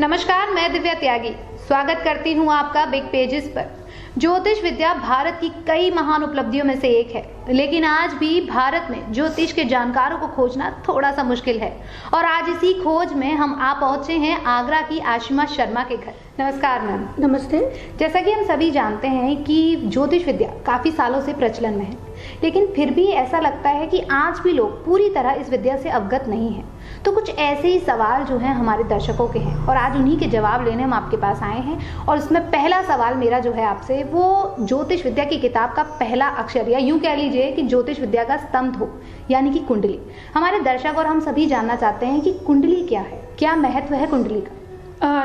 नमस्कार, मैं दिव्या त्यागी स्वागत करती हूं आपका बिग पेजेस पर। ज्योतिष विद्या भारत की कई महान उपलब्धियों में से एक है, लेकिन आज भी भारत में ज्योतिष के जानकारों को खोजना थोड़ा सा मुश्किल है। और आज इसी खोज में हम आ पहुंचे हैं आगरा की आशिमा शर्मा के घर। नमस्कार मैम। नमस्ते। जैसा कि हम सभी जानते हैं कि ज्योतिष विद्या काफ़ी सालों से प्रचलन में है, लेकिन फिर भी ऐसा लगता है कि आज भी लोग पूरी तरह इस विद्या से अवगत नहीं हैं। तो कुछ ऐसे ही सवाल जो हैं हमारे दर्शकों के हैं और आज उन्हीं के जवाब लेने हम आपके पास आए हैं। और इसमें पहला सवाल मेरा जो है आपसे, वो ज्योतिष विद्या की किताब का पहला अक्षर, या यूँ कह लीजिए कि ज्योतिष विद्या का स्तंभ हो, यानी कि कुंडली। हमारे दर्शक और हम सभी जानना चाहते हैं कि कुंडली क्या है, क्या महत्व है कुंडली का।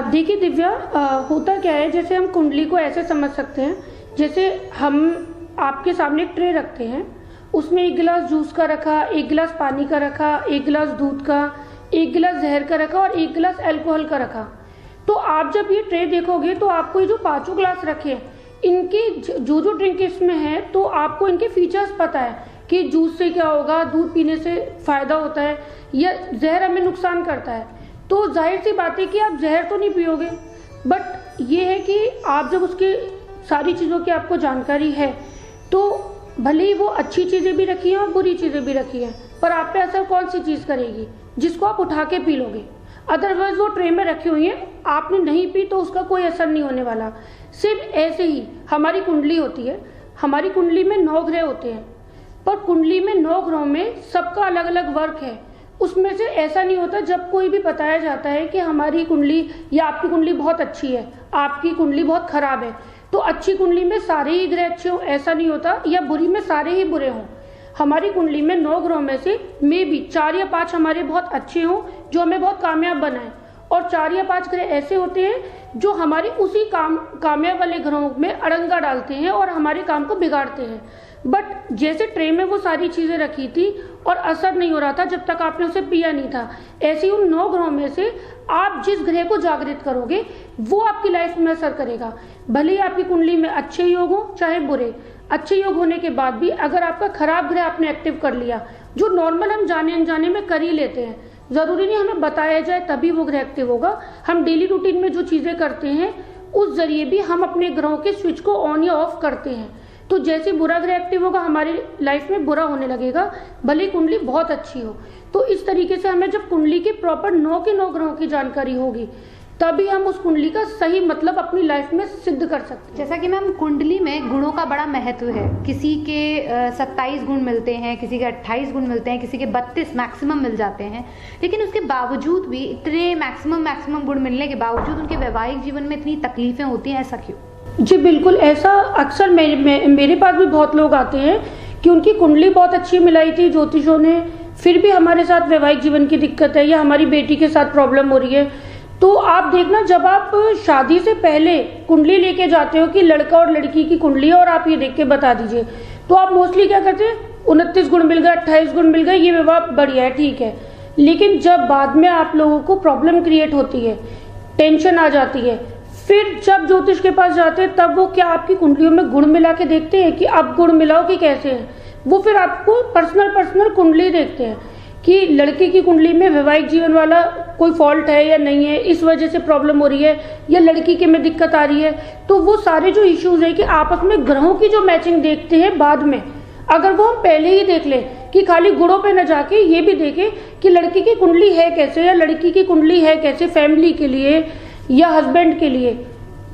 देखिए दिव्या, होता क्या है, जैसे हम कुंडली को ऐसे समझ सकते हैं, जैसे हम आपके सामने एक ट्रे रखते हैं, उसमें एक गिलास जूस का रखा, एक गिलास पानी का रखा, एक गिलास दूध का, एक गिलास जहर का रखा और एक गिलास अल्कोहल का रखा। तो आप जब ये ट्रे देखोगे तो आपको ये जो पांचों गिलास रखे हैं, इनकी जो ड्रिंक इसमें है, तो आपको इनके फीचर्स पता है कि जूस से क्या होगा, दूध पीने से फायदा होता है या जहर हमें नुकसान करता है। तो जाहिर सी बात है कि आप जहर तो नहीं पियोगे, बट ये है कि आप जब उसके सारी चीज़ों की आपको जानकारी है, तो भले ही वो अच्छी चीज़ें भी रखी हैं और बुरी चीज़ें भी रखी हैं, पर आप पे असर कौन सी चीज़ करेगी, जिसको आप उठा के पी लोगे। अदरवाइज वो ट्रे में रखी हुई है, आपने नहीं पी तो उसका कोई असर नहीं होने वाला। सिर्फ ऐसे ही हमारी कुंडली होती है, हमारी कुंडली में 9 ग्रह होते हैं, पर कुंडली में 9 ग्रहों में सबका अलग अलग वर्क है। उसमें से ऐसा नहीं होता, जब कोई भी बताया जाता है कि हमारी कुंडली या आपकी कुंडली बहुत अच्छी है, आपकी कुंडली बहुत खराब है, तो अच्छी कुंडली में सारे ही ग्रह अच्छे हों ऐसा नहीं होता, या बुरी में सारे ही बुरे हों। हमारी कुंडली में 9 ग्रहों में से मे भी 4 या 5 हमारे बहुत अच्छे हों, जो हमें बहुत कामयाब बनाएं, और 4 या 5 ग्रह ऐसे होते हैं जो हमारी उसी कामयाब वाले ग्रहों में अड़ंगा डालते हैं और हमारे काम को बिगाड़ते हैं। बट जैसे ट्रे में वो सारी चीज़ें रखी थी और असर नहीं हो रहा था जब तक आपने उसे पिया नहीं था, ऐसे ही उन 9 ग्रहों में से आप जिस ग्रह को जागृत करोगे वो आपकी लाइफ में असर करेगा। भले ही आपकी कुंडली में अच्छे योग हो चाहे बुरे, अच्छे योग होने के बाद भी अगर आपका खराब ग्रह आपने एक्टिव कर लिया, जो नॉर्मल हम जाने अनजाने में कर ही लेते हैं, ज़रूरी नहीं हमें बताया जाए तभी वो ग्रह एक्टिव होगा। हम डेली रूटीन में जो चीज़ें करते हैं उस जरिए भी हम अपने ग्रहों के स्विच को ऑन या ऑफ करते हैं। तो जैसे बुरा ग्रह एक्टिव होगा हमारी लाइफ में बुरा होने लगेगा, भले कुंडली बहुत अच्छी हो। तो इस तरीके से हमें जब कुंडली के प्रॉपर 9 के 9 ग्रहों की जानकारी होगी, तभी हम उस कुंडली का सही मतलब अपनी लाइफ में सिद्ध कर सकते हैं। जैसा कि मैम कुंडली में गुणों का बड़ा महत्व है, किसी के 27 गुण मिलते हैं, किसी के 28 गुण मिलते हैं, किसी के 32 मैक्सिमम मिल जाते हैं, लेकिन उसके बावजूद भी इतने मैक्सिमम गुण मिलने के बावजूद उनके वैवाहिक जीवन में इतनी तकलीफें होती हैं, ऐसा क्यों? जी बिल्कुल, ऐसा अक्सर मेरे पास भी बहुत लोग आते हैं कि उनकी कुंडली बहुत अच्छी मिलाई थी ज्योतिषों ने, फिर भी हमारे साथ वैवाहिक जीवन की दिक्कत है या हमारी बेटी के साथ प्रॉब्लम हो रही है। तो आप देखना, जब आप शादी से पहले कुंडली लेके जाते हो कि लड़का और लड़की की कुंडली है और आप ये देख के बता दीजिए, तो आप मोस्टली क्या करते हैं, 29 गुण मिल गए, 28 गुण मिल गए, ये विवाह बढ़िया है, ठीक है। लेकिन जब बाद में आप लोगों को प्रॉब्लम क्रिएट होती है, टेंशन आ जाती है, फिर जब ज्योतिष के पास जाते हैं तब वो क्या आपकी कुंडलियों में गुण मिला के देखते हैं कि अब गुण मिलाओ कि कैसे है, वो फिर आपको पर्सनल कुंडली देखते हैं कि लड़की की कुंडली में वैवाहिक जीवन वाला कोई फॉल्ट है या नहीं है, इस वजह से प्रॉब्लम हो रही है या लड़की के में दिक्कत आ रही है। तो वो सारे जो इश्यूज है कि आपस में ग्रहों की जो मैचिंग देखते हैं बाद में, अगर वो हम पहले ही देख लें कि खाली गुणों पे न जाके ये भी देखें कि लड़की की कुंडली है कैसे या लड़की की कुंडली है कैसे फैमिली के लिए या हस्बैंड के लिए,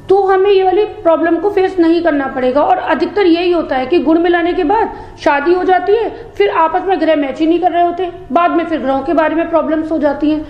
तो हमें ये वाली प्रॉब्लम को फेस नहीं करना पड़ेगा। और अधिकतर यही होता है कि गुण मिलाने के बाद शादी हो जाती है, फिर आपस में ग्रह मैच ही नहीं कर रहे होते, बाद में फिर ग्रहों के बारे में प्रॉब्लम्स हो जाती हैं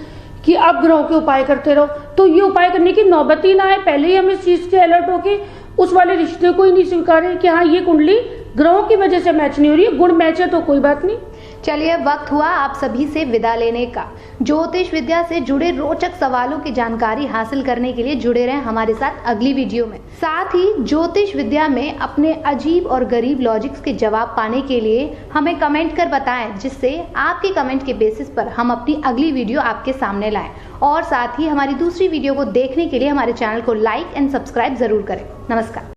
कि अब ग्रहों के उपाय करते रहो। तो ये उपाय करने की नौबत ही ना आए, पहले ही हम इस चीज़ से अलर्ट होके उस वाले रिश्ते को ही नहीं स्वीकारें कि हाँ ये कुंडली ग्रहों की वजह से मैच नहीं हो रही है, गुण मैच है तो कोई बात नहीं। चलिए, वक्त हुआ आप सभी से विदा लेने का। ज्योतिष विद्या से जुड़े रोचक सवालों की जानकारी हासिल करने के लिए जुड़े रहें हमारे साथ अगली वीडियो में। साथ ही ज्योतिष विद्या में अपने अजीब और गरीब लॉजिक्स के जवाब पाने के लिए हमें कमेंट कर बताएं, जिससे आपके कमेंट के बेसिस पर हम अपनी अगली वीडियो आपके सामने लाएं। और साथ ही हमारी दूसरी वीडियो को देखने के लिए हमारे चैनल को लाइक एंड सब्सक्राइब जरूर करें। नमस्कार।